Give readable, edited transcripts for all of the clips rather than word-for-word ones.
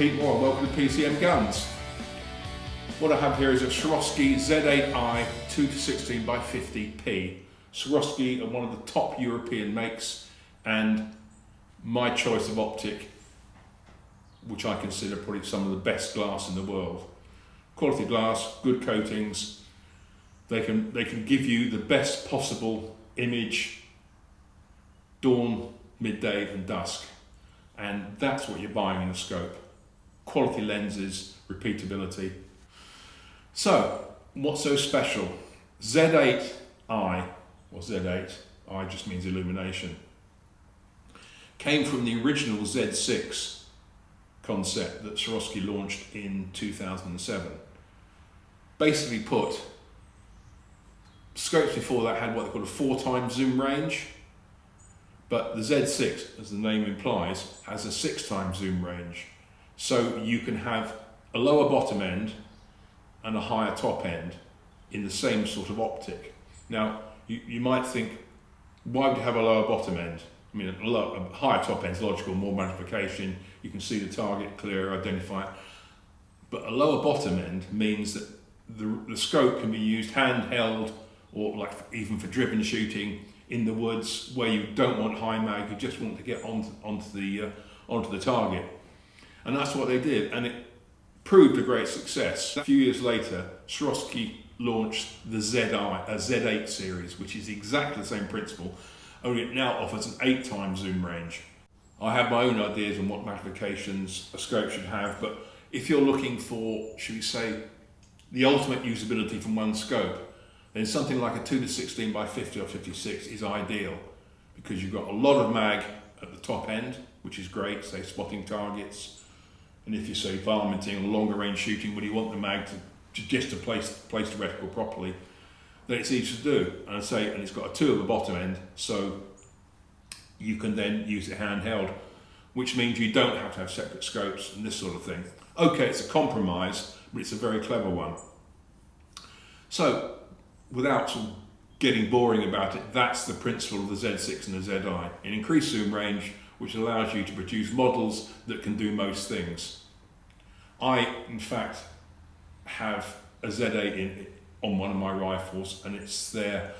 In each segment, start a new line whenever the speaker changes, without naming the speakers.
Pete Moore and welcome to PCM Guns. What I have here is a Swarovski Z8i 2-16 by 50p. Swarovski are one of the top European makes and my choice of Optik, which I consider probably some of the best glass in the world. Quality glass, good coatings, they can give you the best possible image dawn, midday and dusk, and that's what you're buying in a scope. Quality lenses, repeatability. So what's so special? Z8i, or Z8, I just means illumination, came from the original Z6 concept that Swarovski launched in 2007. Basically put, scopes before that had what they called a 4x zoom range, but the Z6, as the name implies, has a 6x zoom range. So you can have a lower bottom end and a higher top end in the same sort of optic. Now, you might think, why would you have a lower bottom end? I mean, a higher top end is logical, more magnification, you can see the target clearer, identify it. But a lower bottom end means that the scope can be used handheld or like even for driven shooting in the woods where you don't want high mag, you just want to get onto the target. And that's what they did, and it proved a great success. A few years later, Swarovski launched the Z8 series, which is exactly the same principle, only it now offers an 8x zoom range. I have my own ideas on what magnifications a scope should have, but if you're looking for, should we say, the ultimate usability from one scope, then something like a 2-16 by 50 or 56 is ideal, because you've got a lot of mag at the top end, which is great, say spotting targets, and if you say varminting or longer range shooting, when you want the mag to place the reticle properly, then it's easy to do. And it's got a 2 at the bottom end, so you can then use it handheld, which means you don't have to have separate scopes and this sort of thing. Okay, it's a compromise, but it's a very clever one. So, without sort of getting boring about it, that's the principle of the Z6 and the Z8. An increased zoom range, which allows you to produce models that can do most things. I, in fact, have a Z8 on one of my rifles, and it's there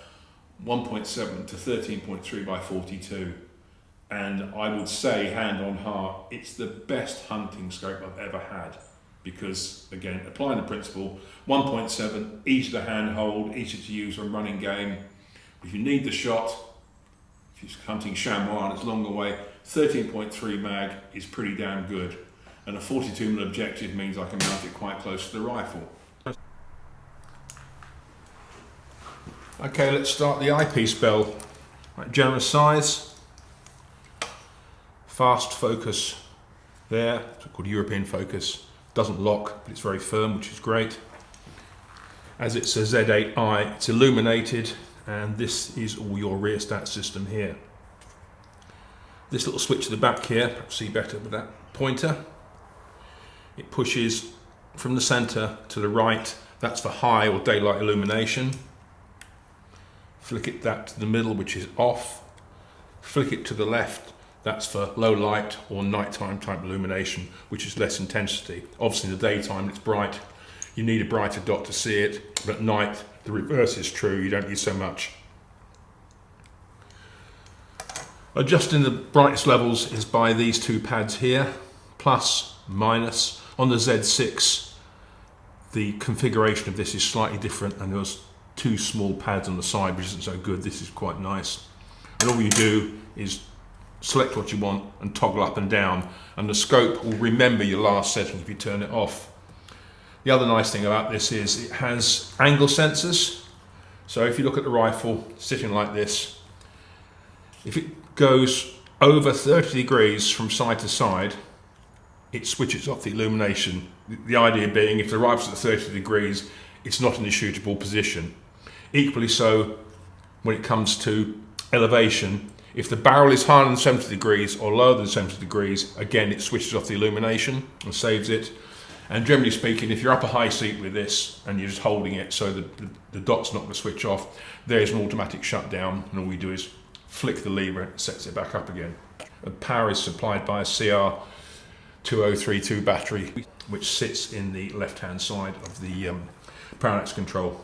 1.7 to 13.3 by 42. And I would say, hand on heart, it's the best hunting scope I've ever had. Because, again, applying the principle, 1.7, easy to handhold, easy to use on running game. If you need the shot, if you're hunting chamois and it's long away, 13.3 mag is pretty damn good. And a 42mm objective means I can mount it quite close to the rifle. Okay, let's start the eyepiece bell. Right, generous size, fast focus there, it's called European focus. Doesn't lock, but it's very firm, which is great. As it's a Z8i, it's illuminated, and this is all your rheostat system here. This little switch at the back here, perhaps see better with that pointer. It pushes from the center to the right, that's for high or daylight illumination. Flick it that to the middle, which is off. Flick it to the left, that's for low light or nighttime type illumination, which is less intensity. Obviously in the daytime it's bright, you need a brighter dot to see it, but at night the reverse is true, you don't need so much. Adjusting the brightness levels is by these two pads here, plus, minus. On the Z6, the configuration of this is slightly different, and there's two small pads on the side, which isn't so good. This is quite nice. And all you do is select what you want and toggle up and down, and the scope will remember your last setting if you turn it off. The other nice thing about this is it has angle sensors. So if you look at the rifle sitting like this, if it goes over 30 degrees from side to side, it switches off the illumination. The idea being, if the rifle's at 30 degrees, it's not in a shootable position. Equally so, when it comes to elevation, if the barrel is higher than 70 degrees or lower than 70 degrees, again, it switches off the illumination and saves it. And generally speaking, if you're up a high seat with this and you're just holding it so the dot's not going to switch off, there's an automatic shutdown, and all we do is flick the lever and it sets it back up again. The power is supplied by a CR 2032 battery, which sits in the left-hand side of the parallax control.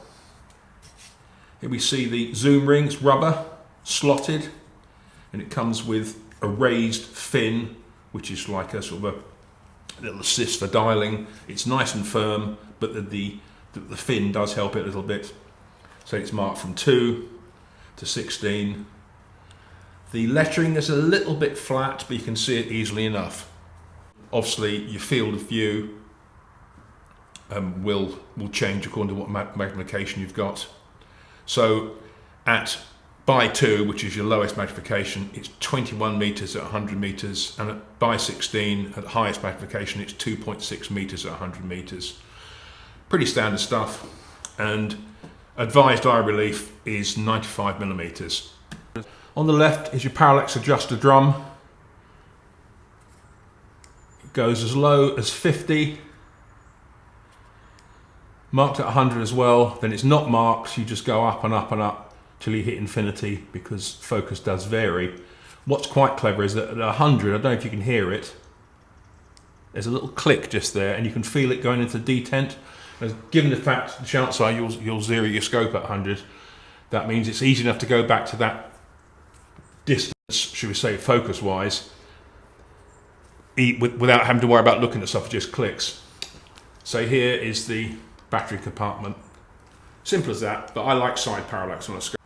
Here we see the zoom rings, rubber, slotted, and it comes with a raised fin, which is like a sort of a little assist for dialing. It's nice and firm, but the fin does help it a little bit. So it's marked from 2 to 16. The lettering is a little bit flat, but you can see it easily enough. Obviously, your field of view will change according to what magnification you've got. So at by 2, which is your lowest magnification, it's 21 meters at 100 meters, and at by 16 at highest magnification, it's 2.6 meters at 100 meters. Pretty standard stuff, and advised eye relief is 95 millimeters. On the left is your parallax adjuster drum. It goes as low as 50, marked at 100 as well. Then it's not marked, you just go up and up and up till you hit infinity, because focus does vary. What's quite clever is that at 100, I don't know if you can hear it, there's a little click just there, and you can feel it going into detent. Given the fact, the chances are you'll zero your scope at 100, that means it's easy enough to go back to that distance, should we say, focus-wise, without having to worry about looking at stuff, it just clicks. So here is the battery compartment. Simple as that, but I like side parallax on a scope.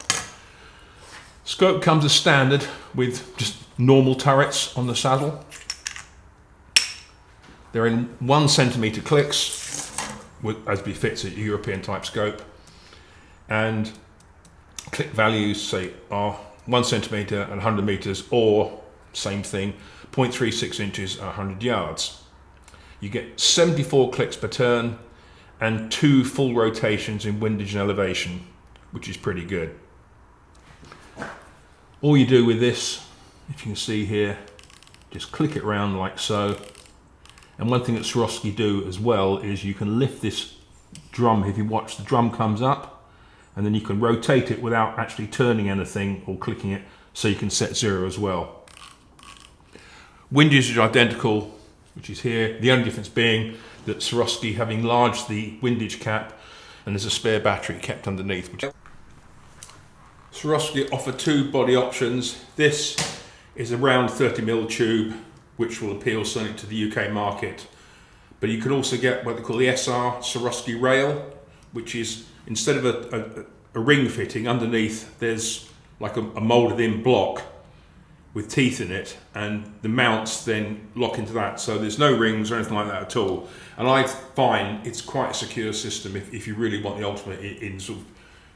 Scope comes as standard with just normal turrets on the saddle. They're in 1 centimeter clicks, as befits a European type scope, and click values say are 1 centimeter and 100 meters, or same thing, 0.36 inches at 100 yards. You get 74 clicks per turn and 2 full rotations in windage and elevation, which is pretty good. All you do with this, if you can see here, just click it around like so. And one thing that Swarovski do as well is you can lift this drum. If you watch, the drum comes up, and then you can rotate it without actually turning anything or clicking it, so you can set 0 as well. Windage is identical, which is here. The only difference being that Swarovski have enlarged the windage cap, and there's a spare battery kept underneath. Swarovski offer 2 body options. This is a round 30mm tube, which will appeal certainly to the UK market. But you can also get what they call the SR Swarovski rail, which is, instead of a ring fitting, underneath there's like a moulded in block with teeth in it, and the mounts then lock into that, so there's no rings or anything like that at all. And I find it's quite a secure system if you really want the ultimate in sort of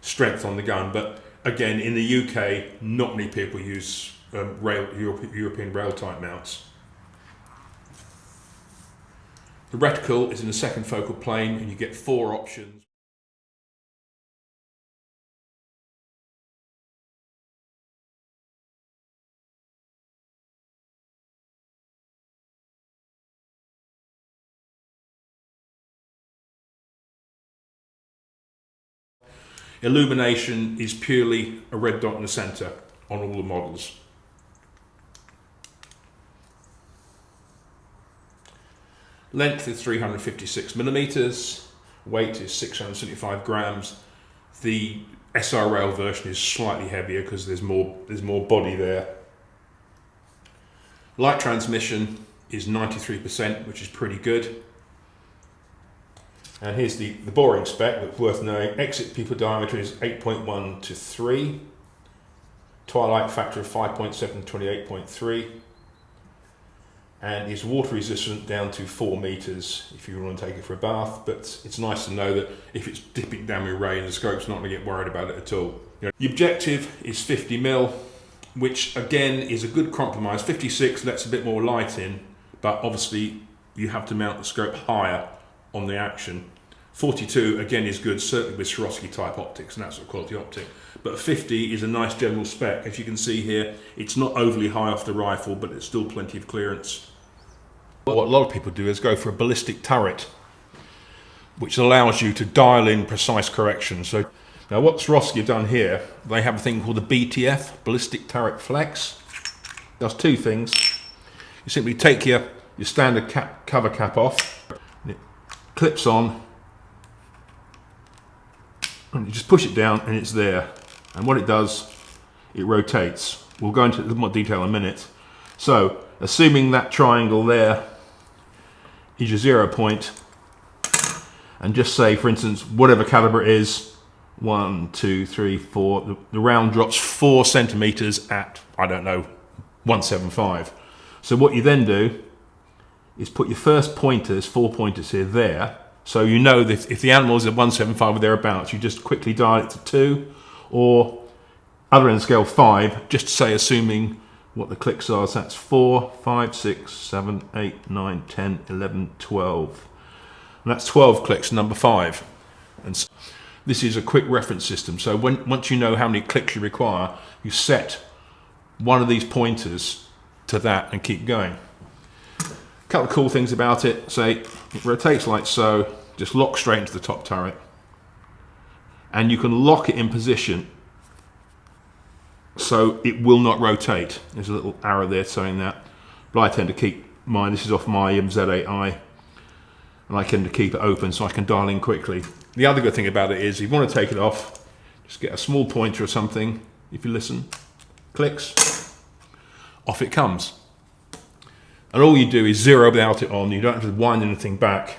strength on the gun. But again, in the UK, not many people use European rail type mounts. The reticle is in the second focal plane, and you get 4 options. Illumination is purely a red dot in the centre on all the models. Length is 356 millimeters, weight is 675 grams. The SR rail version is slightly heavier because there's more body there. Light transmission is 93%, which is pretty good. And here's the boring spec that's worth knowing. Exit pupil diameter is 8.1 to 3. Twilight factor of 5.7 to 28.3. And is water resistant down to 4 meters if you want to take it for a bath. But it's nice to know that if it's dipping down with rain, the scope's not going to get worried about it at all. The objective is 50mm, which again is a good compromise. 56 lets a bit more light in, but obviously you have to mount the scope higher on the action. 42 again is good, certainly with Swarovski type optics and that sort of quality optic. But 50 is a nice general spec. As you can see here, it's not overly high off the rifle, but it's still plenty of clearance. What a lot of people do is go for a ballistic turret, which allows you to dial in precise correction. So now what Swarovski have done here, they have a thing called the BTF, Ballistic Turret Flex. It does 2 things. You simply take your your standard cover cap off, and it clips on, and you just push it down and it's there. And what it does, it rotates. We'll go into more detail in a minute. So, assuming that triangle there is your 0 point, and just say, for instance, whatever caliber it is, 1, 2, 3, 4, the round drops 4 centimeters at, I don't know, 175. So what you then do is put your first pointers, 4 pointers here, there. So you know that if the animal is at 175 or thereabouts, you just quickly dial it to 2, or other end of the scale 5, just to say, assuming what the clicks are. So that's 4, 5, 6, 7, 8, 9, 10, 11, 12. And that's 12 clicks, number 5. And so this is a quick reference system. So once you know how many clicks you require, you set one of these pointers to that and keep going. A couple of cool things about it. Say it rotates like so, just locks straight into the top turret. And you can lock it in position so it will not rotate. There's a little arrow there saying that. But I tend to keep mine, this is off my Z8i, and I tend to keep it open so I can dial in quickly. The other good thing about it is, if you want to take it off, just get a small pointer or something, if you listen, clicks, off it comes. And all you do is zero without it on, you don't have to wind anything back.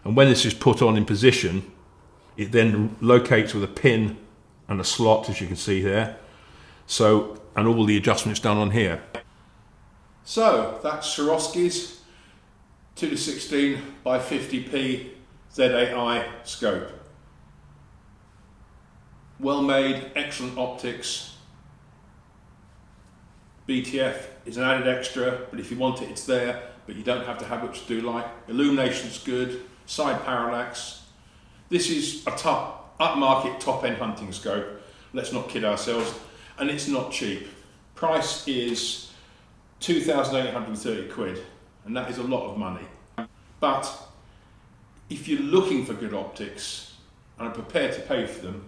And when this is put on in position, it then locates with a pin and a slot, as you can see here. So, and all the adjustments done on here. So, that's Swarovski's 2-16 by 50p Z8i scope. Well made, excellent optics. BTF is an added extra, but if you want it, it's there, but you don't have to have it to do like. Illumination's good, side parallax. This is a upmarket top-end hunting scope. Let's not kid ourselves. And it's not cheap. Price is 2,830 quid, and that is a lot of money. But if you're looking for good optics and are prepared to pay for them,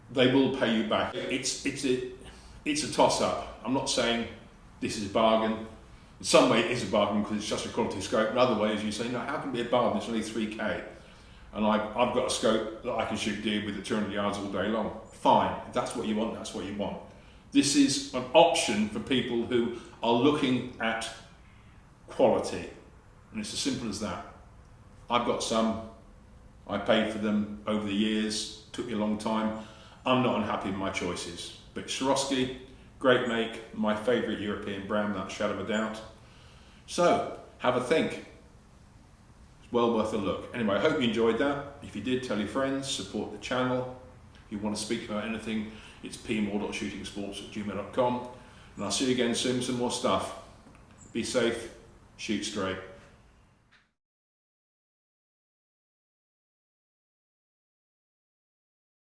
they will pay you back. It's a toss-up. I'm not saying this is a bargain. In some way it is a bargain because it's just a quality scope. In other ways you say, no, how can it be a bargain? It's only 3K. And I've got a scope that I can shoot deer with at 200 yards all day long. Fine, if that's what you want, that's what you want. This is an option for people who are looking at quality. And it's as simple as that. I've got some, I paid for them over the years, took me a long time. I'm not unhappy with my choices. But Swarovski, great make, my favourite European brand, without a shadow of a doubt. So, have a think. It's well worth a look. Anyway, I hope you enjoyed that. If you did, tell your friends, support the channel. If you want to speak about anything, it's pmoore.shootingsports@gmail.com. And I'll see you again soon with some more stuff. Be safe, shoot straight.